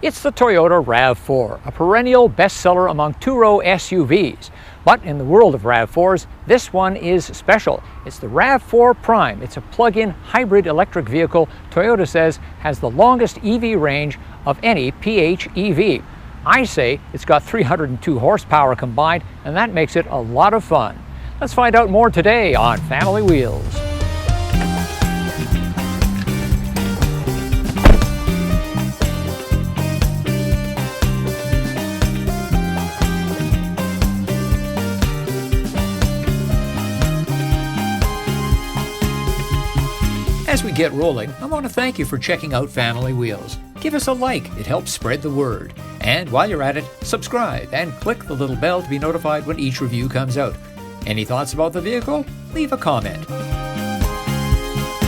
It's the Toyota RAV4, a perennial bestseller among two-row SUVs. But in the world of RAV4s, this one is special. It's the RAV4 Prime. It's a plug-in hybrid electric vehicle Toyota says has the longest EV range of any PHEV. I say it's got 302 horsepower combined, and that makes it a lot of fun. Let's find out more today on Family Wheels. As we get rolling, I want to thank you for checking out Family Wheels. Give us a like, it helps spread the word. And while you're at it, subscribe and click the little bell to be notified when each review comes out. Any thoughts about the vehicle? Leave a comment.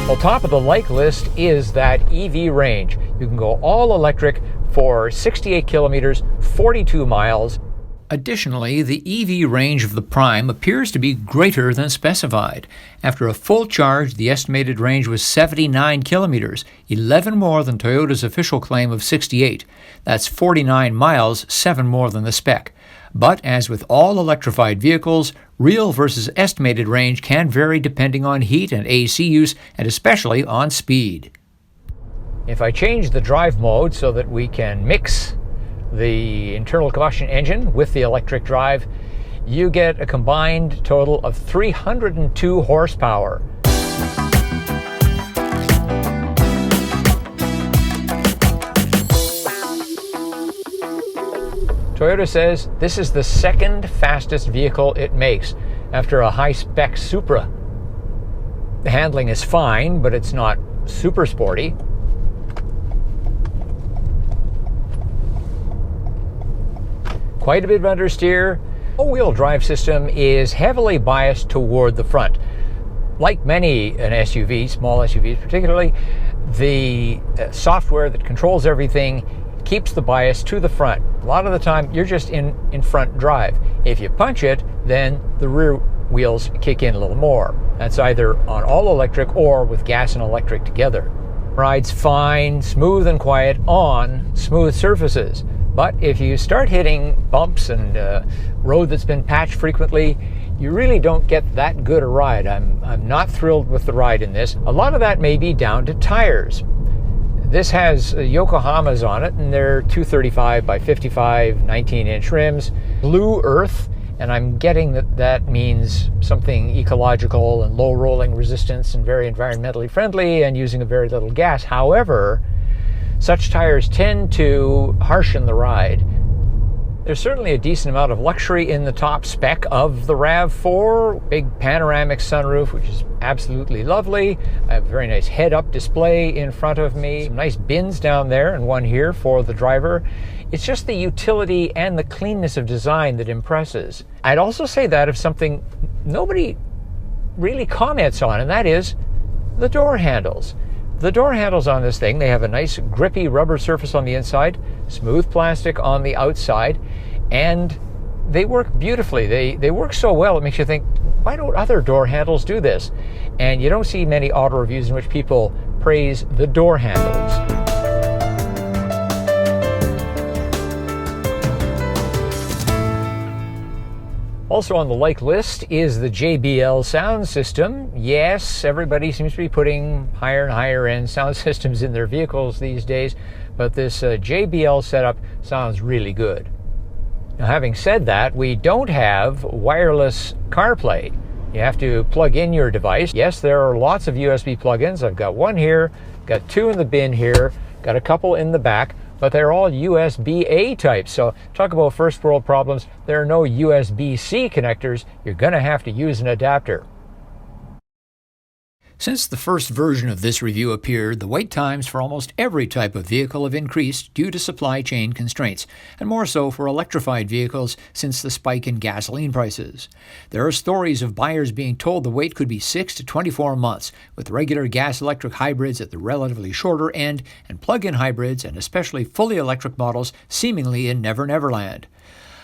Well, top of the like list is that EV range. You can go all electric for 68 kilometers, 42 miles. Additionally, the EV range of the Prime appears to be greater than specified. After a full charge, the estimated range was 79 kilometers, 11 more than Toyota's official claim of 68. That's 49 miles, 7 more than the spec. But as with all electrified vehicles, real versus estimated range can vary depending on heat and AC use, and especially on speed. If I change the drive mode so that we can mix the internal combustion engine with the electric drive, you get a combined total of 302 horsepower. Toyota says this is the second fastest vehicle it makes after a high-spec Supra. The handling is fine, but it's not super sporty. Quite a bit of understeer. All-wheel drive system is heavily biased toward the front. Like many an SUV, small SUVs particularly, the software that controls everything keeps the bias to the front. A lot of the time, you're just in front drive. If you punch it, then the rear wheels kick in a little more. That's either on all-electric or with gas and electric together. Rides fine, smooth and quiet on smooth surfaces. But if you start hitting bumps and road that's been patched frequently, you really don't get that good a ride. I'm not thrilled with the ride in this. A lot of that may be down to tires. This has Yokohamas on it, and they're 235 by 55, 19-inch rims, blue earth, and I'm getting that means something ecological and low rolling resistance and very environmentally friendly and using a very little gas. However, such tires tend to harshen the ride. There's certainly a decent amount of luxury in the top spec of the RAV4. Big panoramic sunroof, which is absolutely lovely. I have a very nice head-up display in front of me. Some nice bins down there and one here for the driver. It's just the utility and the cleanness of design that impresses. I'd also say that of something nobody really comments on, and that is the door handles. The door handles on this thing, they have a nice grippy rubber surface on the inside, smooth plastic on the outside, and they work beautifully. They work so well, it makes you think, why don't other door handles do this? And you don't see many auto reviews in which people praise the door handles. Also on the like list is the JBL sound system. Yes, everybody seems to be putting higher and higher end sound systems in their vehicles these days, but this JBL setup sounds really good. Now, having said that, we don't have wireless CarPlay. You have to plug in your device. Yes, there are lots of USB plugins. I've got one here, got two in the bin here, got a couple in the back, but they're all USB-A types. So talk about first world problems. There are no USB-C connectors. You're going to have to use an adapter. Since the first version of this review appeared, the wait times for almost every type of vehicle have increased due to supply chain constraints, and more so for electrified vehicles since the spike in gasoline prices. There are stories of buyers being told the wait could be 6 to 24 months, with regular gas-electric hybrids at the relatively shorter end, and plug-in hybrids, and especially fully electric models, seemingly in Never Never Land.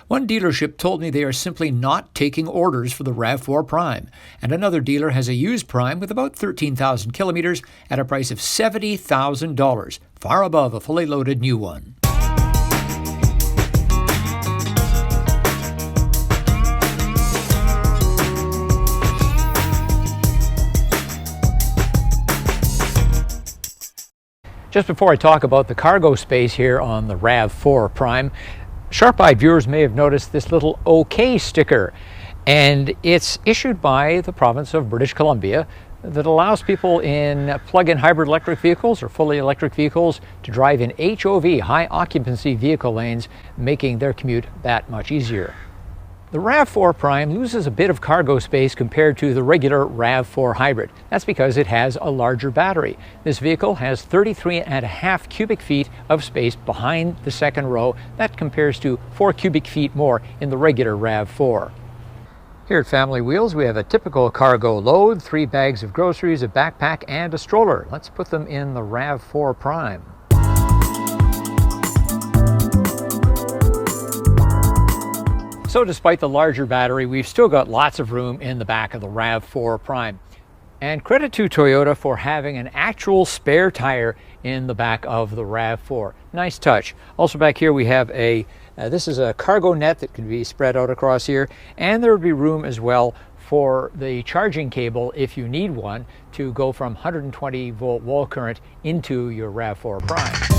One dealership told me they are simply not taking orders for the RAV4 Prime, and another dealer has a used Prime with about 13,000 kilometers at a price of $70,000, far above a fully loaded new one. Just before I talk about the cargo space here on the RAV4 Prime, sharp-eyed viewers may have noticed this little OK sticker, and it's issued by the province of British Columbia that allows people in plug-in hybrid electric vehicles or fully electric vehicles to drive in HOV, high occupancy vehicle lanes, making their commute that much easier. The RAV4 Prime loses a bit of cargo space compared to the regular RAV4 hybrid. That's because it has a larger battery. This vehicle has 33.5 cubic feet of space behind the second row. That compares to 4 cubic feet more in the regular RAV4. Here at Family Wheels, we have a typical cargo load, 3 bags of groceries, a backpack, and a stroller. Let's put them in the RAV4 Prime. So despite the larger battery, we've still got lots of room in the back of the RAV4 Prime. And credit to Toyota for having an actual spare tire in the back of the RAV4. Nice touch. Also back here we have this is a cargo net that can be spread out across here, and there would be room as well for the charging cable if you need one to go from 120 volt wall current into your RAV4 Prime.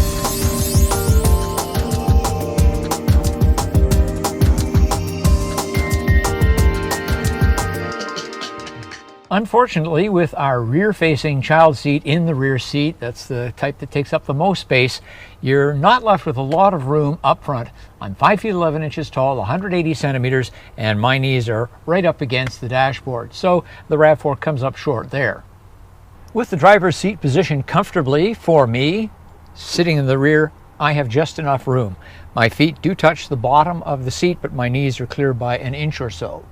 Unfortunately, with our rear-facing child seat in the rear seat, that's the type that takes up the most space, you're not left with a lot of room up front. I'm 5 feet 11 inches tall, 180 centimeters, and my knees are right up against the dashboard, so the RAV4 comes up short there. With the driver's seat positioned comfortably for me, sitting in the rear, I have just enough room. My feet do touch the bottom of the seat, but my knees are clear by an inch or so.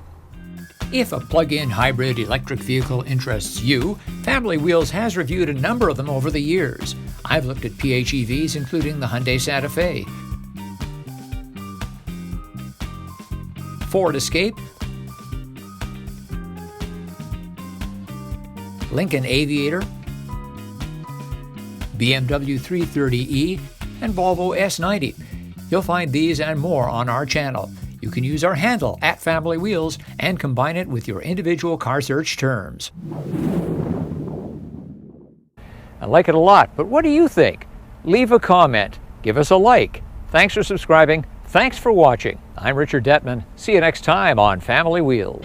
If a plug-in hybrid electric vehicle interests you, Family Wheels has reviewed a number of them over the years. I've looked at PHEVs, including the Hyundai Santa Fe, Ford Escape, Lincoln Aviator, BMW 330e, and Volvo S90. You'll find these and more on our channel. You can use our handle @FamilyWheels and combine it with your individual car search terms. I like it a lot, but what do you think? Leave a comment. Give us a like. Thanks for subscribing. Thanks for watching. I'm Richard Detman. See you next time on Family Wheels.